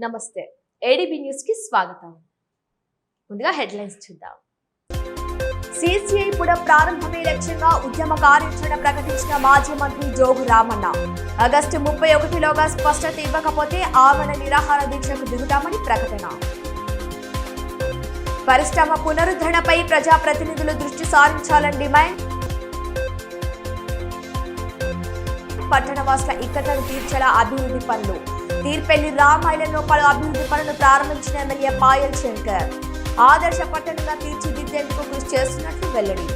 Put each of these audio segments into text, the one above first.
నమస్తే ADB news కి స్వాగతం. ముందుగా హెడ్లైన్స్ చూద్దాం. సిసిఐ పునఃప్రారంభమే లక్ష్యంగా ఉద్యమ కార్యాచరణ ప్రకటించిన మాజీ మంత్రి జోగు రామన్న. ఆగస్టు 31లోగా స్పష్టత ఇవ్వకపోతే ఆమరణ నిరాహార దీక్షకు దిగుతామని ప్రకటన. పరిశ్రమ పునరుద్ధరణపై ప్రజాప్రతినిధులు దృష్టి సారించాలని డిమాండ్. పట్టణవాసుల ఇక్కట్లను తీర్చేలా అభివృద్ధి పనులు. తీర్పెల్లి రామాయణంలో పలు అభివృద్ధి పనులు ప్రారంభించిన ఎమ్మెల్యే పాయల్ శంకర్. ఆదర్శ పట్టణంగా తీర్చిదిద్దేందుకు కృషి చేస్తున్నట్లు వెల్లడి.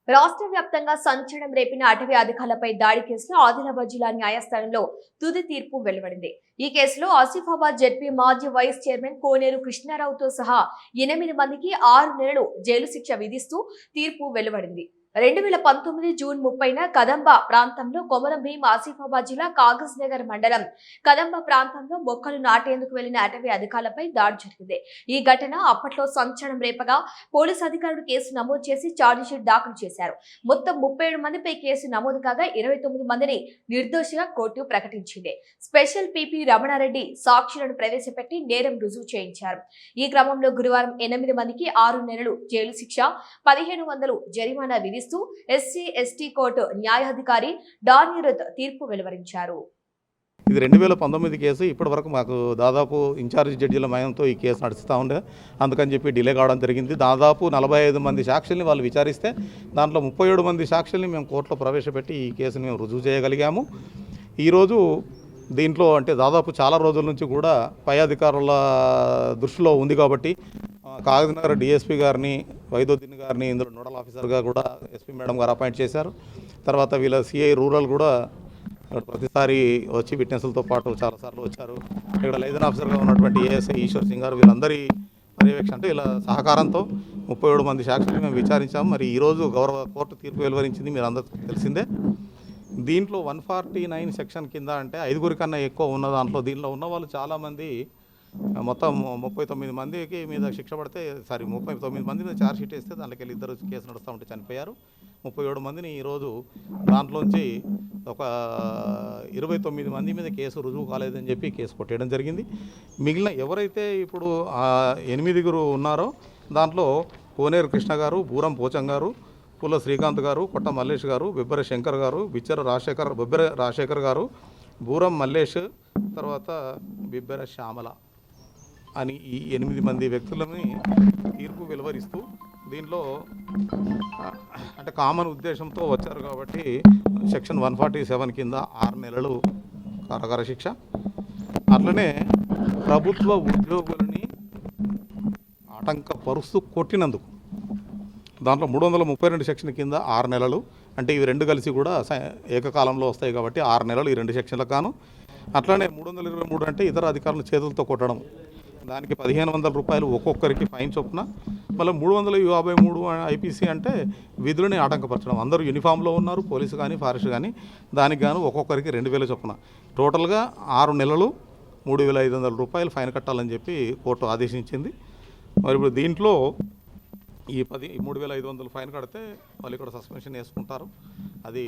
రాష్ట్ర వ్యాప్తంగా సంచలనం రేపిన అటవీ అధికారులపై దాడి కేసులో ఆదిలాబాద్ జిల్లా న్యాయస్థానంలో తుది తీర్పు వెలువడింది. ఈ కేసులో ఆసిఫాబాద్ జెడ్పీ మాజీ వైస్ చైర్మన్ కోనేరు కృష్ణారావుతో సహా 8 మందికి 6 నెలలు జైలు శిక్ష విధిస్తూ తీర్పు వెలువడింది. 2019 జూన్ 30న కదంబ ప్రాంతంలో కొమరం భీం ఆసిఫాబాద్ జిల్లా కాగజ్ నగర్ మండలం కదంబ ప్రాంతంలో మొక్కలు నాటేందుకు వెళ్లిన అటవీ అధికారులపై దాడి జరిగింది. ఈ ఘటన అప్పట్లో సంచలనం రేపగా పోలీసు అధికారులు కేసు నమోదు చేసి ఛార్జిషీట్ దాఖలు చేశారు. మొత్తం 37 మందిపై కేసు నమోదు కాగా 29 మందిని నిర్దోషిగా కోర్టు ప్రకటించింది. స్పెషల్ పీపీ రమణారెడ్డి సాక్షులను ప్రవేశపెట్టి నేరం రుజువు చేయించారు. ఈ క్రమంలో గురువారం 8 మందికి 6 నెలలు జైలు శిక్ష, 1500 జరిమానా విధిస్తూ ఎస్సీ ఎస్టీ కోర్టు న్యాయాధికారి డానిరుద్ తీర్పు వెలువరించారు. ఇది 2019 కేసు. ఇప్పటి వరకు మాకు దాదాపు ఇన్ఛార్జ్ జడ్జిల మయంతో ఈ కేసు నడుస్తూ ఉండే, అందుకని చెప్పి డిలే కావడం జరిగింది. దాదాపు 45 మంది సాక్షుల్ని వాళ్ళు విచారిస్తే దాంట్లో 37 మంది సాక్షుల్ని మేము కోర్టులో ప్రవేశపెట్టి ఈ కేసుని మేము రుజువు చేయగలిగాము. ఈరోజు దీంట్లో అంటే దాదాపు చాలా రోజుల నుంచి కూడా పై అధికారుల దృష్టిలో ఉంది కాబట్టి కాగజ్నగర్ డిఎస్పీ గారిని, వైద్యుద్దీన్ గారిని ఇందులో నోడల్ ఆఫీసర్గా కూడా ఎస్పీ మేడం గారు అపాయింట్ చేశారు. తర్వాత వీళ్ళ సిఐ రూరల్ కూడా ప్రతిసారి వచ్చి విట్నెస్లతో పాటు చాలాసార్లు వచ్చారు. ఇక్కడ లైజన్ ఆఫీసర్గా ఉన్నటువంటి ఏఎస్ఐ ఈశ్వర్ సింగ్ గారు వీళ్ళందరి పర్యవేక్షణ అంటే వీళ్ళ సహకారంతో 37 మంది సాక్షులు మేము విచారించాము. మరి ఈరోజు గౌరవ కోర్టు తీర్పు వెలువరించింది, మీరు అందరికీ తెలిసిందే. దీంట్లో 149 సెక్షన్ కింద అంటే 5 కన్నా ఎక్కువ ఉన్న దాంట్లో దీనిలో ఉన్న వాళ్ళు చాలామంది మొత్తం 39 మందికి మీద శిక్ష పడితే 39 మంది మీద ఛార్జ్ షీట్ వేస్తే దాంట్లోకి వెళ్ళి 2 కేసు నడుస్తూ ఉంటే చనిపోయారు. 37 మందిని ఈరోజు దాంట్లోంచి ఒక 29 మంది మీద కేసు రుజువు కాలేదని చెప్పి కేసు కొట్టేయడం జరిగింది. మిగిలిన ఎవరైతే ఇప్పుడు 8 ఉన్నారో దాంట్లో కోనేరు కృష్ణ గారు, బూరం పోచం గారు, పుల్ల శ్రీకాంత్ గారు, కొట్ట మల్లేష్ గారు, బెబ్బెర శంకర్ గారు, బొబ్బెర రాజశేఖర్ గారు, బూరం మల్లేష్, తర్వాత బిబ్బెర శ్యామల అని ఈ 8 మంది వ్యక్తులని తీర్పు వెలువరిస్తూ దీనిలో అంటే కామన్ ఉద్దేశంతో వచ్చారు కాబట్టి సెక్షన్ 147 కింద 6 నెలలు కారాగార శిక్ష, అట్లనే ప్రభుత్వ ఉద్యోగులని ఆటంకపరుస్తూ కొట్టినందుకు దాంట్లో 332 సెక్షన్ కింద 6 నెలలు, అంటే ఇవి 2 కలిసి కూడా ఏకకాలంలో వస్తాయి కాబట్టి 6 నెలలు ఈ 2 సెక్షన్లకు గాను. అట్లనే 323 అంటే ఇతర అధికారులు చేతులతో కొట్టడం, దానికి 1500 రూపాయలు ఒక్కొక్కరికి ఫైన్ చొప్పున. మళ్ళీ 353 ఐపీసీ అంటే విధులని ఆటంకపరచడం. అందరూ యూనిఫామ్లో ఉన్నారు, పోలీసు కానీ ఫారెస్ట్ కానీ, దానికి గాను ఒక్కొక్కరికి 2000 చొప్పున. టోటల్గా 6 నెలలు 3500 రూపాయలు ఫైన్ కట్టాలని చెప్పి కోర్టు ఆదేశించింది. మరి ఇప్పుడు దీంట్లో ఈ 3500 ఫైన్ కడితే వాళ్ళు ఇక్కడ సస్పెన్షన్ వేసుకుంటారు, అది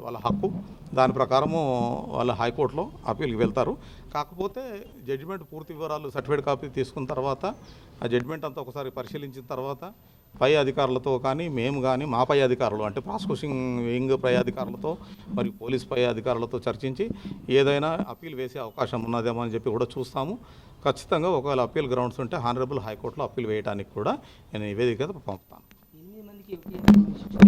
వాళ్ళ హక్కు. దాని ప్రకారము వాళ్ళ హైకోర్టులో అప్పీల్కి వెళ్తారు. కాకపోతే జడ్జిమెంట్ పూర్తి వివరాలు సర్టిఫికేట్ కాపీ తీసుకున్న తర్వాత ఆ జడ్జిమెంట్ అంతా ఒకసారి పరిశీలించిన తర్వాత పై అధికారులతో కానీ మేము కానీ మా పై అధికారులు అంటే ప్రాసిక్యూషన్ వింగ్ పై అధికారులతో మరియు పోలీస్ పై అధికారులతో చర్చించి ఏదైనా అప్పీల్ వేసే అవకాశం ఉన్నదేమో అని చెప్పి కూడా చూస్తాము. ఖచ్చితంగా ఒకవేళ అప్పీల్ గ్రౌండ్స్ ఉంటే హానరబుల్ హైకోర్టులో అప్పీల్ వేయడానికి కూడా నేను నివేదిక పంపుతాను.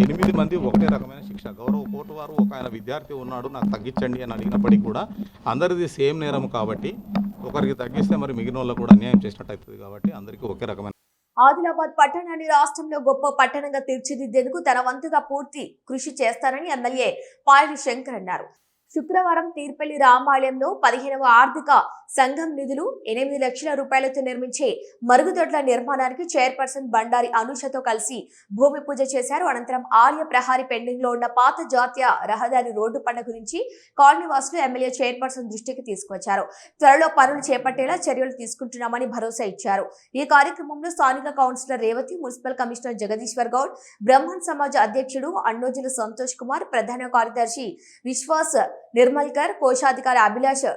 8 మంది ఒకటే రకమైన శిక్ష. గౌరవ కోర్టు వారు ఒక ఆయన విద్యార్థి ఉన్నాడు నాకు తగ్గించండి అని అడిగినప్పటికీ కూడా అందరిది సేమ్ నేరం కాబట్టి ఒకరికి తగ్గిస్తే మరి మిగిలిన వాళ్ళకు కూడా అన్యాయం చేసినట్టు అవుతుంది కాబట్టి అందరికీ ఒకే రకమైన. ఆదిలాబాద్ పట్టణాన్ని రాష్ట్రంలో గొప్ప పట్టణంగా తీర్చిదిద్దేందుకు తన వంతుగా పూర్తి కృషి చేస్తారని ఎమ్మెల్యే పాయల్ శంకర్ అన్నారు. శుక్రవారం తీర్పెల్లి రామాలయంలో 15వ ఆర్థిక సంఘం నిధులు 8 లక్షల రూపాయలతో నిర్మించే మరుగుదొడ్ల నిర్మాణానికి చైర్పర్సన్ బండారి అనుషతో కలిసి భూమి పూజ చేశారు. అనంతరం ఆలయ ప్రహారీ పెండింగ్ లో ఉన్న పాత జాతీయ రహదారి రోడ్డు పనుల గురించి కాలనీవాసులు ఎమ్మెల్యే చైర్పర్సన్ దృష్టికి తీసుకొచ్చారు. త్వరలో పనులు చేపట్టేలా చర్యలు తీసుకుంటున్నామని భరోసా ఇచ్చారు. ఈ కార్యక్రమంలో స్థానిక councillor Revathi, municipal commissioner Jagadishwar Goud, Brahman Samaj అధ్యక్షుడు అన్నోజుల సంతోష్ కుమార్, ప్రధాన కార్యదర్శి విశ్వాస్ నిర్మల్కర్, కోశాధికారి అభిలాష్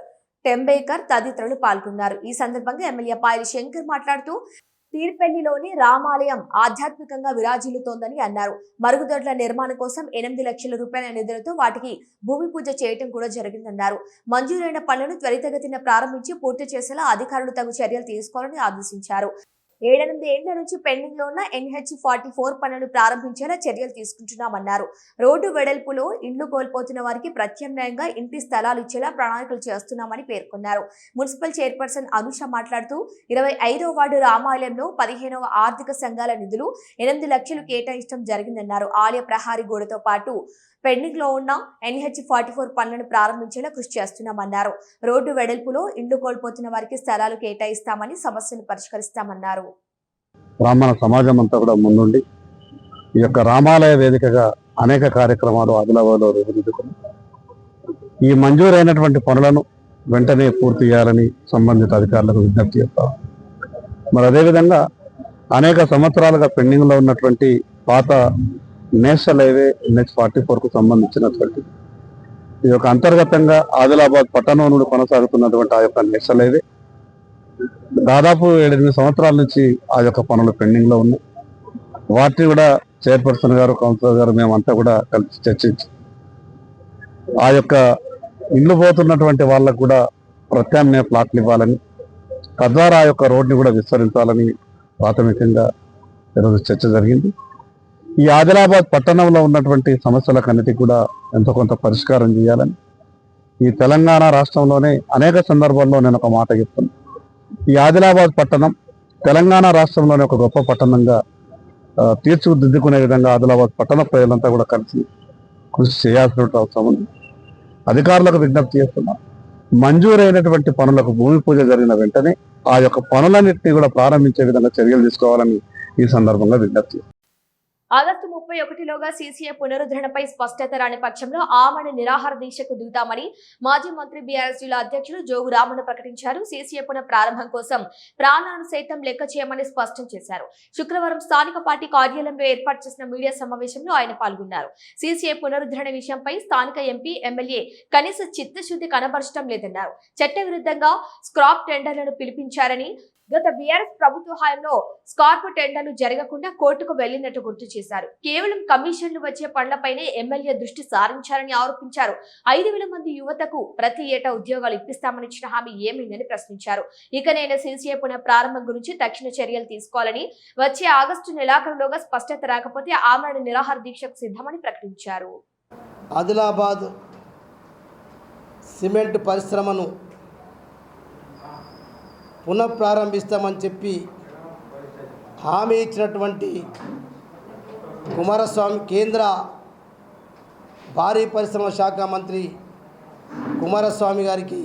టెంబేకర్ తదితరులు పాల్గొన్నారు. ఈ సందర్భంగా ఎమ్మెల్యే పాయలి శంకర్ మాట్లాడుతూ తీర్పెల్లిలోని రామాలయం ఆధ్యాత్మికంగా విరాజిల్లుతోందని అన్నారు. మరుగుదొడ్ల నిర్మాణం కోసం 8 లక్షల రూపాయల నిధులతో వాటికి భూమి పూజ చేయడం కూడా జరిగిందన్నారు. మంజూరైన పనులను త్వరితగతిన ప్రారంభించి పూర్తి చేసేలా అధికారులు తగు చర్యలు తీసుకోవాలని ఆదేశించారు. 7-8 ఏళ్ల నుంచి పెండింగ్ లో ఉన్న NH44 పనులను ప్రారంభించేలా చర్యలు తీసుకుంటున్నామన్నారు. రోడ్డు వెడల్పులో ఇండ్లు కోల్పోతున్న వారికి ప్రత్యామ్నాయంగా ఇంటి స్థలాలు ఇచ్చేలా ప్రణాళికలు చేస్తున్నామని పేర్కొన్నారు. మున్సిపల్ చైర్పర్సన్ అనుష మాట్లాడుతూ 25వ వార్డు రామాలయంలో 15వ ఆర్థిక సంఘాల నిధులు 8 లక్షలు కేటాయించడం జరిగిందన్నారు. ఆలయ ప్రహారీ గోడతో పాటు పెండింగ్ లో ఉన్న NH44 పనులను ప్రారంభించేలా కృషి చేస్తున్నామన్నారు. రోడ్డు వెడల్పులో ఇండ్లు కోల్పోతున్న వారికి స్థలాలు కేటాయిస్తామని సమస్యను పరిష్కరిస్తామన్నారు. బ్రాహ్మణ సమాజం అంతా కూడా ముందుండి ఈ యొక్క రామాలయ వేదికగా అనేక కార్యక్రమాలు ఆదిలాబాద్లో రూపుదిద్దుకుని ఈ మంజూరైనటువంటి పనులను వెంటనే పూర్తి చేయాలని సంబంధిత అధికారులకు విజ్ఞప్తి చేస్తాం. మరి అదేవిధంగా అనేక సంవత్సరాలుగా పెండింగ్లో ఉన్నటువంటి పాత నేషనల్ హైవే NH44కు సంబంధించినటువంటి ఈ యొక్క అంతర్గతంగా ఆదిలాబాద్ పట్టణం నుండి కొనసాగుతున్నటువంటి ఆ యొక్క నేషనల్ హైవే దాదాపు 7-8 సంవత్సరాల నుంచి ఆ యొక్క పనులు పెండింగ్ లో ఉన్నాయి. వాటిని కూడా చైర్పర్సన్ గారు, కౌన్సిలర్ గారు మేమంతా కూడా కలిసి చర్చించి ఆ యొక్క ఇండ్లు పోతున్నటువంటి వాళ్ళకు కూడా ప్రత్యామ్నాయ ప్లాట్లు ఇవ్వాలని, తద్వారా ఆ యొక్క రోడ్ని కూడా విస్తరించాలని ప్రాథమికంగా ఈరోజు చర్చ జరిగింది. ఈ ఆదిలాబాద్ పట్టణంలో ఉన్నటువంటి సమస్యలకన్నిటికీ కూడా ఎంతో కొంత పరిష్కారం చేయాలని ఈ తెలంగాణ రాష్ట్రంలోనే అనేక సందర్భాల్లో నేను ఒక మాట చెప్తున్నాను. ఈ ఆదిలాబాద్ పట్టణం తెలంగాణ రాష్ట్రంలోనే ఒక గొప్ప పట్టణంగా తీర్చిదిద్దుకునే విధంగా ఆదిలాబాద్ పట్టణ ప్రజలంతా కూడా కలిసి కృషి చేయాల్సిన అవసరం ఉంది. అధికారులకు విజ్ఞప్తి చేస్తున్నాం, మంజూరైనటువంటి పనులకు భూమి పూజ జరిగిన వెంటనే ఆ యొక్క పనులన్నింటినీ కూడా ప్రారంభించే విధంగా చర్యలు తీసుకోవాలని ఈ సందర్భంగా విజ్ఞప్తి. ఆగస్టు 31లోగా CCA పునరుద్ధరణపై స్పష్టత రాని పక్షంలో ఆమరణ నిరాహార దీక్షకు దిగుతామని మాజీ మంత్రి బీఆర్ఎస్ జిల్లా అధ్యక్షులు జోగు రామన్న ప్రకటించారు. CCA పునః ప్రారంభం కోసం ప్రాణాలను సైతం లెక్క చేయమని స్పష్టం చేశారు. శుక్రవారం స్థానిక పార్టీ కార్యాలయంలో ఏర్పాటు చేసిన మీడియా సమావేశంలో ఆయన పాల్గొన్నారు. CCA పునరుద్ధరణ విషయంపై స్థానిక ఎంపీ, ఎమ్మెల్యే కనీస చిత్తశుద్ధి కనబరచడం లేదన్నారు. చట్టవిరుద్ధంగా స్క్రాప్ టెండర్లను పిలిపించారని, గత బీఆర్ఎస్ ప్రభుత్వ హయాంలో స్కార్ప్ టెండర్లు జరగకుండా కోర్టుకు వెళ్లినట్టు గుర్తు చేశారు. కేవలం కమిషన్లు వచ్చే పనులపైనే ఎమ్మెల్యే దృష్టి సారించారని ఆరోపించారు. 5,000 మంది యువతకు ప్రతి ఏటా ఉద్యోగాలు ఇప్పిస్తామని ఇచ్చిన హామీ ఏమైందని ప్రశ్నించారు. ఇకనైనా CCA పునః ప్రారంభం గురించి తక్షణ చర్యలు తీసుకోవాలని, వచ్చే ఆగస్టు నెలాఖరులోగా స్పష్టత రాకపోతే ఆమరణ నిరాహార దీక్షకు సిద్ధమని ప్రకటించారు. ఆదిలాబాద్ సిమెంట్ పరిశ్రమను పునఃప్రారంభిస్తామని చెప్పి హామీ ఇచ్చినటువంటి కుమారస్వామి, కేంద్ర భారీ పరిశ్రమ శాఖ మంత్రి కుమారస్వామి గారికి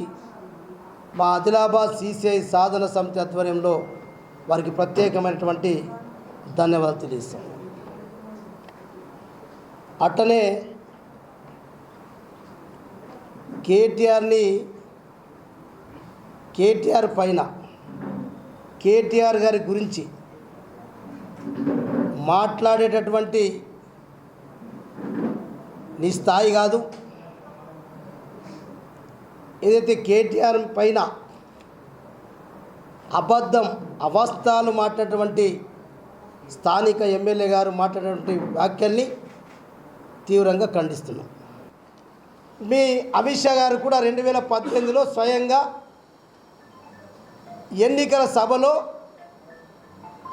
మా ఆదిలాబాద్ CCI సాధన సమితి ఆధ్వర్యంలో వారికి ప్రత్యేకమైనటువంటి ధన్యవాదాలు తెలియజేస్తాం. అట్టనే కేటీఆర్ పైన, కేటీఆర్ గారి గురించి మాట్లాడేటటువంటి నీ స్థాయి కాదు. ఏదైతే కేటీఆర్ పైన అవాస్తవాలు మాట్లాడేటువంటి స్థానిక ఎమ్మెల్యే గారు మాట్లాడేటువంటి వ్యాఖ్యల్ని తీవ్రంగా ఖండిస్తున్నాం. మీ అమిత్ షా గారు కూడా 2018లో స్వయంగా ఎన్నికల సభలో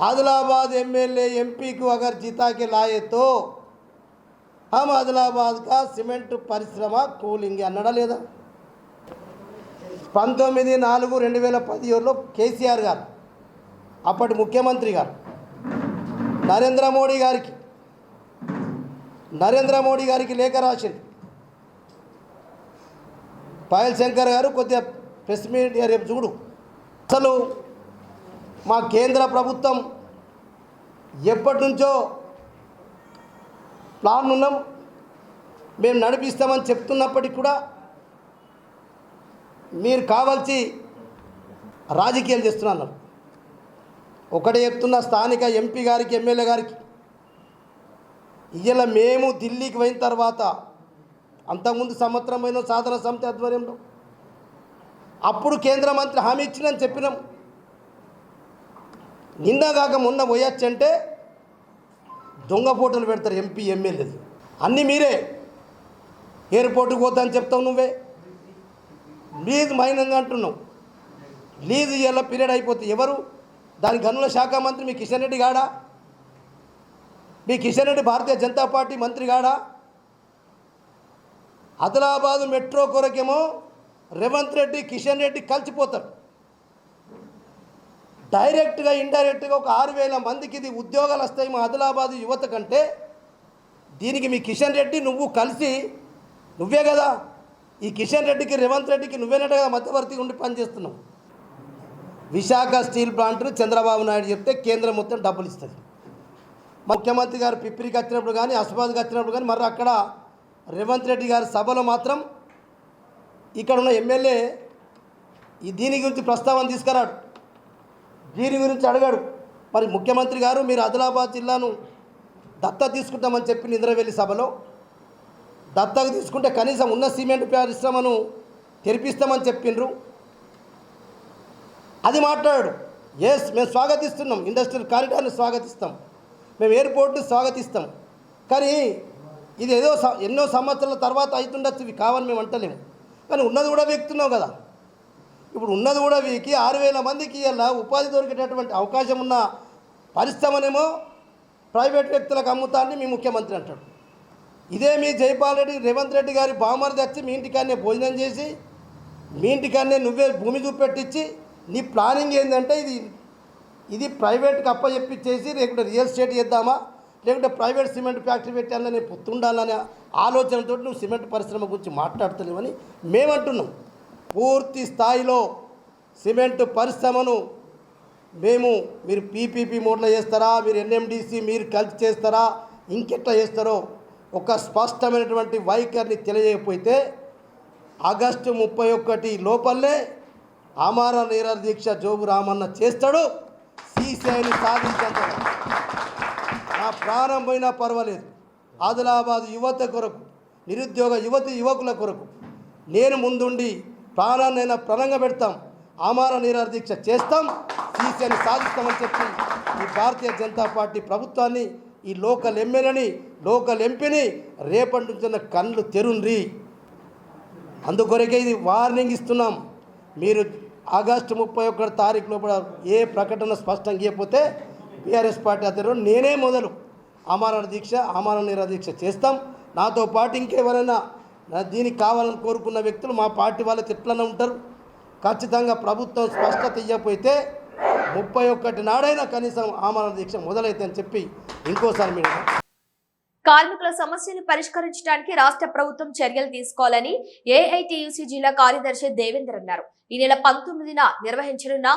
आदिलाबाद एमएलए एमपी को अगर जिता के लाए तो हम आदिलाबाद का सीमेंट परिश्रम కూలింగ్ అన్నడా లేదా 19/4/2017లో కేసీఆర్ గారు అప్పటి ముఖ్యమంత్రి గారు నరేంద్ర మోడీ గారికి లేఖ రాసింది. పాయల్ శంకర్ గారు కొద్దిగా ప్రెస్ మీట్ రేపు చూడు, అసలు మా కేంద్ర ప్రభుత్వం ఎప్పటి నుంచో ప్లాన్ ఉన్నాం, మేము నడిపిస్తామని చెప్తున్నప్పటికీ కూడా మీరు కావాల్సి రాజకీయాలు చేస్తున్నారు. ఒకటే చెప్తున్న స్థానిక ఎంపీ గారికి ఎమ్మెల్యే గారికి, ఇవాళ మేము ఢిల్లీకి పోయిన తర్వాత అంతకుముందు సంవత్సరమైన సాధన సమితి ఆధ్వర్యంలో అప్పుడు కేంద్ర మంత్రి హామీ ఇచ్చిందని చెప్పినాం. నిన్నగాక మొన్న పోయొచ్చంటే దొంగ ఫోటోలు పెడతారు ఎంపీ ఎమ్మెల్యేలు అన్నీ మీరే. ఎయిర్పోర్ట్కి పోతా అని చెప్తావు నువ్వే. లీజ్ మైనంగా అంటున్నావు. లీజ్ ఇయ్యాల పీరియడ్ అయిపోతుంది. ఎవరు దాని గనుల శాఖ మంత్రి మీ కిషన్ రెడ్డి గాడా? మీ కిషన్ రెడ్డి భారతీయ జనతా పార్టీ మంత్రి గాడా? ఆదిలాబాద్ మెట్రో కొరకేమో రేవంత్ రెడ్డి కిషన్ రెడ్డి కలిసిపోతారు. డైరెక్ట్గా ఇండైరెక్ట్గా ఒక 6,000 మందికి ఇది ఉద్యోగాలు వస్తాయి మా ఆదిలాబాద్ యువత కంటే. దీనికి మీ కిషన్ రెడ్డి నువ్వు కలిసి నువ్వే కదా ఈ కిషన్ రెడ్డికి రేవంత్ రెడ్డికి నువ్వేనట్టు కదా మధ్యవర్తిగా ఉండి పనిచేస్తున్నావు. విశాఖ స్టీల్ ప్లాంట్ను చంద్రబాబు నాయుడు చెప్తే కేంద్రం మొత్తం డబ్బులు ఇస్తుంది. ముఖ్యమంత్రి గారు పిప్పిరికి వచ్చినప్పుడు కానీ అస్బాద్కి వచ్చినప్పుడు కానీ మరి అక్కడ రేవంత్ రెడ్డి గారి సభలో మాత్రం ఇక్కడ ఉన్న ఎమ్మెల్యే దీని గురించి ప్రస్తావన తీసుకురాడు, దీని గురించి అడిగాడు. మరి ముఖ్యమంత్రి గారు మీరు ఆదిలాబాద్ జిల్లాను దత్తత తీసుకుంటామని చెప్పి ఇంద్రవెల్లి సభలో దత్తత తీసుకుంటే కనీసం ఉన్న సిమెంట్ పరిశ్రమను తెరిపిస్తామని చెప్పిండ్రు. అది మాట్లాడాడు. ఎస్ మేము స్వాగతిస్తున్నాం, ఇండస్ట్రియల్ కారిడార్ని స్వాగతిస్తాం, మేము ఎయిర్పోర్ట్ని స్వాగతిస్తాం. కానీ ఇది ఏదో ఎన్నో సంవత్సరాల తర్వాత అవుతుండొచ్చు, ఇవి కావని మేము అంటలేము. కానీ ఉన్నది కూడా వీక్తున్నావు కదా. ఇప్పుడు ఉన్నది కూడా వీకి 6,000 మందికి ఇలా ఉపాధి దొరికేటటువంటి అవకాశం ఉన్న పరిశ్రమనేమో ప్రైవేట్ వ్యక్తులకు అమ్ముతాన్ని మీ ముఖ్యమంత్రి అంటాడు. ఇదే మీ జైపాల్ రెడ్డి రేవంత్ రెడ్డి గారి బామర్ది వచ్చి మీ ఇంటికాన్నే భోజనం చేసి మీ ఇంటికాన్నే నువ్వే భూమి చూపెట్టించి నీ ప్లానింగ్ ఏంటంటే ఇది ప్రైవేట్కి అప్పచెప్పించేసి లేకుంటే రియల్ ఎస్టేట్ చేద్దామా లేకుంటే ప్రైవేట్ సిమెంట్ ఫ్యాక్టరీ పెట్టాలని పుత్తుండాలనే ఆలోచనతో నువ్వు సిమెంట్ పరిశ్రమ గురించి మాట్లాడుతున్నావని మేమంటున్నాం. పూర్తి స్థాయిలో సిమెంట్ పరిశ్రమను మీరు పీపీపీ మోడ్లో చేస్తారా, మీరు ఎన్ఎండిసి మీరు కలిసి చేస్తారా, ఇంకెట్లా చేస్తారో ఒక స్పష్టమైనటువంటి వైఖరిని తెలియజేయకపోతే ఆగస్టు 31 లోపలే ఆమర నిరాహార దీక్ష జోగు రామన్న చేస్తాడు. సీసీఐని సాధించేంత నా ప్రాణం పోయినా పర్వాలేదు. ఆదిలాబాద్ యువత కొరకు, నిరుద్యోగ యువకుల కొరకు నేను ముందుండి ప్రాణాన్నైనా ప్రణంగా పెడతాం. ఆమర నిరాహార దీక్ష చేస్తాం, సీసీఐని సాధిస్తామని చెప్పి ఈ భారతీయ జనతా పార్టీ ప్రభుత్వాన్ని, ఈ లోకల్ ఎమ్మెల్యేని, లోకల్ ఎంపీని రేపటి నుంచి కళ్ళు తెరుండ్రి. అందుకొరకే ఇది వార్నింగ్ ఇస్తున్నాం. మీరు ఆగస్టు 31 తారీఖు లోపల ఏ ప్రకటన స్పష్టంగా ఇవ్వకపోతే బీఆర్ఎస్ పార్టీ ఆధ్వర్యంలో నేనే మొదలు ఆమరణ నిరాహార దీక్ష చేస్తాం. నాతో పాటు ఇంకెవరైనా దీనికి కావాలని కోరుకున్న వ్యక్తులు మా పార్టీ వాళ్ళకి ఎట్లనే ఉంటారు. ఖచ్చితంగా ప్రభుత్వం స్పష్టత ఇవ్వకపోతే 31 నాడైనా కనీసం ఆమరణ దీక్ష మొదలైతే అని చెప్పి ఇంకోసారి మీరు కార్మికుల సమస్యలు పరిష్కరించడానికి రాష్ట్ర ప్రభుత్వం చర్యలు తీసుకోవాలని ఏఐటీయూసీ జిల్లా కార్యదర్శి దేవేందర్ అన్నారు. ఈ నెల 19న నిర్వహించనున్న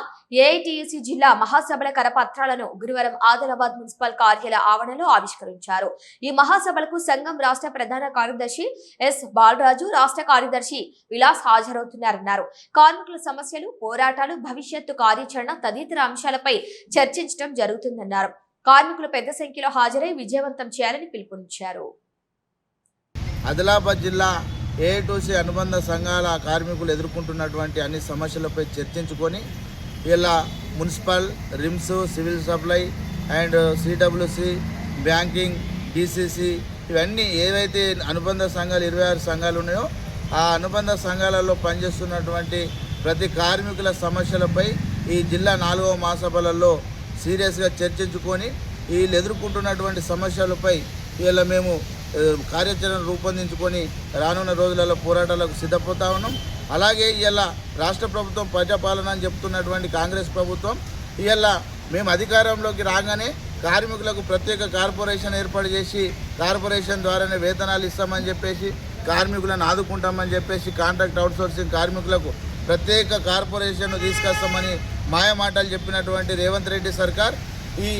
ఏఐటీయూసీ జిల్లా మహాసభల కరపత్రాలను గురువారం ఆదిలాబాద్ మున్సిపల్ కార్యాలయ ఆవరణలో ఆవిష్కరించారు. ఈ మహాసభలకు సంఘం రాష్ట్ర ప్రధాన కార్యదర్శి ఎస్ బాలరాజు, రాష్ట్ర కార్యదర్శి విలాస్ హాజరవుతున్నారన్నారు. కార్మికుల సమస్యలు, పోరాటాలు, భవిష్యత్తు కార్యాచరణ తదితర అంశాలపై చర్చించడం జరుగుతుందన్నారు. కార్మికులు పెద్ద సంఖ్యలో హాజరై విజయవంతం చేయాలని పిలుపునిచ్చారు. ఆదిలాబాద్ జిల్లా ఏఐటీయూసీ అనుబంధ సంఘాల కార్మికులు ఎదుర్కొంటున్నటువంటి అన్ని సమస్యలపై చర్చించుకొని ఇలా municipal, RIMS, civil supply and CWC, banking, DCC ఇవన్నీ ఏవైతే అనుబంధ సంఘాలు 26 సంఘాలు ఉన్నాయో ఆ అనుబంధ సంఘాలలో పనిచేస్తున్నటువంటి ప్రతి కార్మికుల సమస్యలపై ఈ జిల్లా 4వ మహాసభలలో సీరియస్గా చర్చించుకొని వీళ్ళు ఎదుర్కొంటున్నటువంటి సమస్యలపై వీళ్ళ మేము కార్యాచరణ రూపొందించుకొని రానున్న రోజులలో పోరాటాలకు సిద్ధపోతా ఉన్నాం. అలాగే ఇలా రాష్ట్ర ప్రభుత్వం ప్రజాపాలన అని చెప్తున్నటువంటి కాంగ్రెస్ ప్రభుత్వం ఇలా మేము అధికారంలోకి రాగానే కార్మికులకు ప్రత్యేక కార్పొరేషన్ ఏర్పాటు చేసి కార్పొరేషన్ ద్వారానే వేతనాలు ఇస్తామని చెప్పేసి, కార్మికులను ఆదుకుంటామని చెప్పేసి, కాంట్రాక్ట్ అవుట్సోర్సింగ్ కార్మికులకు ప్రత్యేక కార్పొరేషన్ తీసుకొస్తామని మాయమాటలు చెప్పినటువంటి రేవంత్ రెడ్డి సర్కార్ ఈ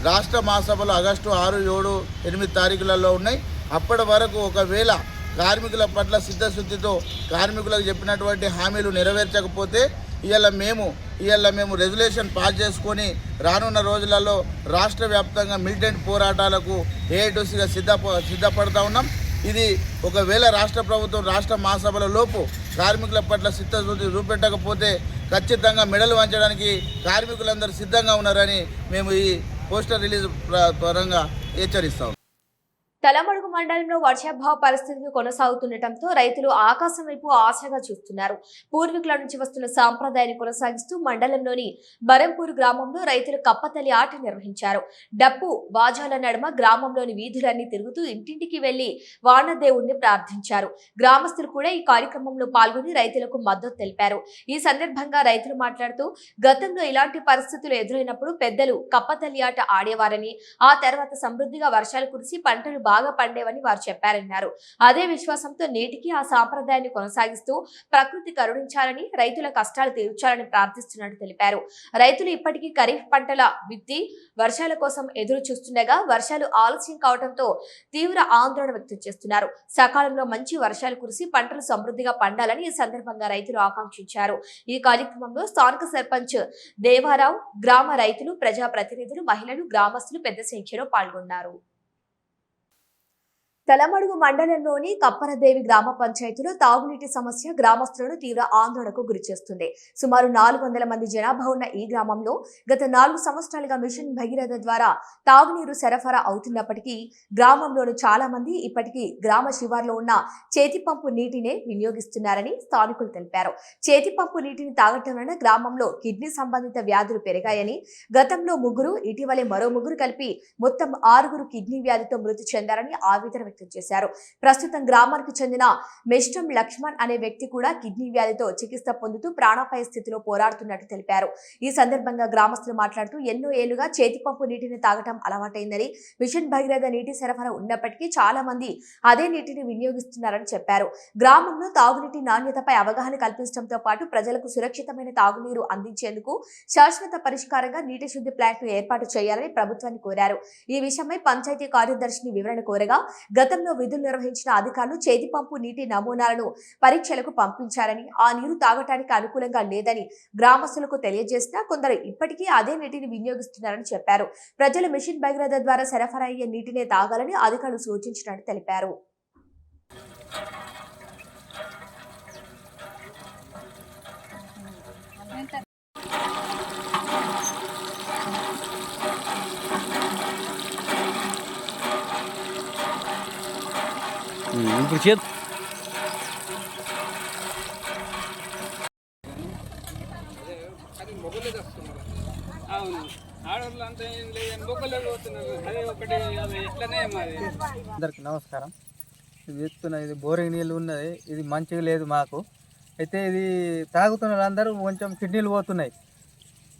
రాష్ట్ర మహాసభలు ఆగస్టు 6, 7, 8 తారీఖులలో ఉన్నాయి. అప్పటి వరకు ఒకవేళ కార్మికుల పట్ల సిద్ధశుద్ధితో కార్మికులకు చెప్పినటువంటి హామీలు నెరవేర్చకపోతే ఇవాళ మేము రెజల్యూషన్ పాస్ చేసుకొని రానున్న రోజులలో రాష్ట్ర వ్యాప్తంగా మిలిటెంట్ పోరాటాలకు ఏఐటీయూసీగా సిద్ధపడతా ఉన్నాం. ఇది ఒకవేళ రాష్ట్ర ప్రభుత్వం రాష్ట్ర మహాసభల లోపు కార్మికుల పట్ల చిత్తశుద్ధి చూపెట్టకపోతే ఖచ్చితంగా మెడలు వంచడానికి కార్మికులందరూ సిద్ధంగా ఉన్నారని మేము ఈ పోస్టర్ రిలీజ్ పరంగా హెచ్చరిస్తాం. తలమడుగు మండలంలో వర్షాభావ పరిస్థితులు కొనసాగుతుండటంతో రైతులు ఆకాశం వైపు ఆశగా చూస్తున్నారు. పూర్వీకుల నుంచి వస్తున్న సాంప్రదాయాన్ని కొనసాగిస్తూ మండలంలోని బరంపూర్ గ్రామంలో రైతులు కప్పతల్లి ఆట నిర్వహించారు. డప్పు బాజాల నడుమ గ్రామంలోని వీధులన్నీ తిరుగుతూ ఇంటింటికి వెళ్లి వానదేవుడిని ప్రార్థించారు. గ్రామస్తులు కూడా ఈ కార్యక్రమంలో పాల్గొని రైతులకు మద్దతు తెలిపారు. ఈ సందర్భంగా రైతులు మాట్లాడుతూ గతంలో ఇలాంటి పరిస్థితులు ఎదురైనప్పుడు పెద్దలు కప్పతల్లి ఆట ఆడేవారని, ఆ తర్వాత సమృద్ధిగా వర్షాలు కురిసి పంటలు బాగా పండేవని వారు చెప్పారన్నారు. అదే విశ్వాసంతో నేటికి ఆ సాంప్రదాయాన్ని కొనసాగిస్తూ ప్రకృతి కరుణించాలని, రైతుల కష్టాలు తీర్చాలని ప్రార్థిస్తున్నట్టు తెలిపారు. రైతులు ఇప్పటికీ ఖరీఫ్ పంటల విత్తి వర్షాల కోసం ఎదురు చూస్తుండగా వర్షాలు ఆలస్యం కావడంతో తీవ్ర ఆందోళన వ్యక్తం చేస్తున్నారు. సకాలంలో మంచి వర్షాలు కురిసి పంటలు సమృద్ధిగా పండాలని ఈ సందర్భంగా రైతులు ఆకాంక్షించారు. ఈ కార్యక్రమంలో స్థానిక సర్పంచ్ దేవారావు, గ్రామ రైతులు, ప్రజా ప్రతినిధులు, మహిళలు, గ్రామస్తులు పెద్ద సంఖ్యలో పాల్గొన్నారు. తలమడుగు మండలంలోని కప్పరదేవి గ్రామ పంచాయతీలో తాగునీటి సమస్య గ్రామస్తులను తీవ్ర ఆందోళనకు గురిచేస్తుంది. సుమారు 400 మంది జనాభా ఉన్న ఈ గ్రామంలో గత 4 సంవత్సరాలుగా మిషన్ భగీరథ ద్వారా తాగునీరు సరఫరా అవుతున్నప్పటికీ గ్రామంలోని చాలా మంది ఇప్పటికీ గ్రామ శివార్లో ఉన్న చేతి పంపు నీటినే వినియోగిస్తున్నారని స్థానికులు తెలిపారు. చేతి పంపు నీటిని తాగటం వలన గ్రామంలో కిడ్నీ సంబంధిత వ్యాధులు పెరిగాయని, గతంలో 3, ఇటీవలే మరో 3 కలిపి మొత్తం 6 కిడ్నీ వ్యాధితో మృతి చెందారని ఆవేదన వ్యక్తం చేశారు. ప్రస్తుతం గ్రామానికి చెందిన మెస్టం లక్ష్మణ్ అనే వ్యక్తి కూడా కిడ్నీ వ్యాధితో చికిత్స పొందుతూ ప్రాణాపాయ స్థితిలో పోరాడుతున్నట్టు తెలిపారు. ఈ సందర్భంగా గ్రామస్తులు మాట్లాడుతూ ఎన్నో ఏళ్లుగా చేతి పంపు నీటిని తాగటం అలవాటైందని, మిషన్ భగీరథ నీటి సరఫరా ఉన్నప్పటికీ చాలా మంది అదే నీటిని వినియోగిస్తున్నారని చెప్పారు. గ్రామంలో తాగునీటి నాణ్యతపై అవగాహన కల్పించడంతో పాటు ప్రజలకు సురక్షితమైన తాగునీరు అందించేందుకు శాశ్వత పరిష్కారంగా నీటి శుద్ధి ప్లాంట్ ను ఏర్పాటు చేయాలని ప్రభుత్వాన్ని కోరారు. ఈ విషయమై పంచాయతీ కార్యదర్శిని వివరణ కోరగా గతంలో విధులు నిర్వహించిన అధికారులు చేతి పంపు నీటి నమూనాలను పరీక్షలకు పంపించారని, ఆ నీరు తాగటానికి అనుకూలంగా లేదని గ్రామస్తులకు తెలియజేసినా కొందరు ఇప్పటికీ అదే నీటిని వినియోగిస్తున్నారని చెప్పారు. ప్రజలు మిషన్ భగీరథ ద్వారా సరఫరా అయ్యే నీటినే తాగాలని అధికారులు సూచించినట్టు తెలిపారు. ఇప్పుడు చేతి అవును ఆడవాళ్ళు అంతా ఏం లేదు, మొక్కలు పోతున్నారు. అదే ఒకటి ఎట్లనే మాది. అందరికి నమస్కారం. ఇది ఎత్తున ఇది బోరింగ్ నీళ్ళు ఉన్నది, ఇది మంచిగా లేదు మాకు. అయితే ఇది తాగుతున్న వాళ్ళందరూ కొంచెం కిడ్నీలు పోతున్నాయి.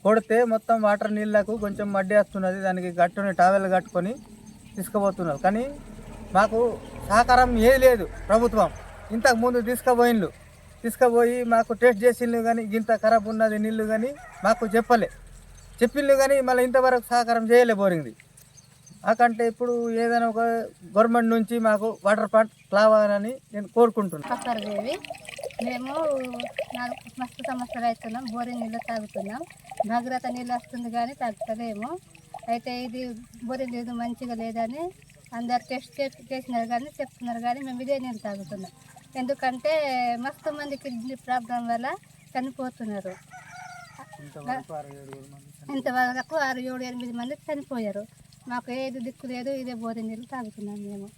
కొడితే మొత్తం వాటర్ నీళ్ళకు కొంచెం మడ్డి వస్తున్నది, దానికి గట్టుని టావెల్ కట్టుకొని తీసుకుపోతున్నారు. కానీ మాకు సహకారం ఏది లేదు. ప్రభుత్వం ఇంతకుముందు తీసుకుపోయి మాకు టెస్ట్ చేసిండ్రు, కానీ ఇంత ఖరాబ్ ఉన్నది నీళ్ళు కానీ మాకు చెప్పిండ్రు కానీ మళ్ళీ ఇంతవరకు సహకారం చేయలే బోరింగ్ది. మాకంటే ఇప్పుడు ఏదైనా ఒక గవర్నమెంట్ నుంచి మాకు వాటర్ ప్లాంట్ కావాలని నేను కోరుకుంటున్నాను. కప్పరదేవి మేము మస్తు సంవత్సరాలు అవుతున్నాం, బోరింగ్ నీళ్ళు తాగుతున్నాం. భగీరథ నీళ్ళు వస్తుంది కానీ తాగుతలేము. అయితే ఇది బోరింగ్ నీళ్ళు మంచిగా లేదని అందరు టెస్ట్ చేసినారు కానీ చెప్తున్నారు, కానీ మేము ఇదే నీళ్ళు తాగుతున్నాం. ఎందుకంటే మస్తు మంది కిడ్నీ ప్రాబ్లం వల్ల చనిపోతున్నారు. ఇంతవరకు 6, 7, 8 మంది చనిపోయారు. మాకు ఏది దిక్కు లేదు, ఇదే బోరింగ్ నీళ్ళు తాగుతున్నాం మేము.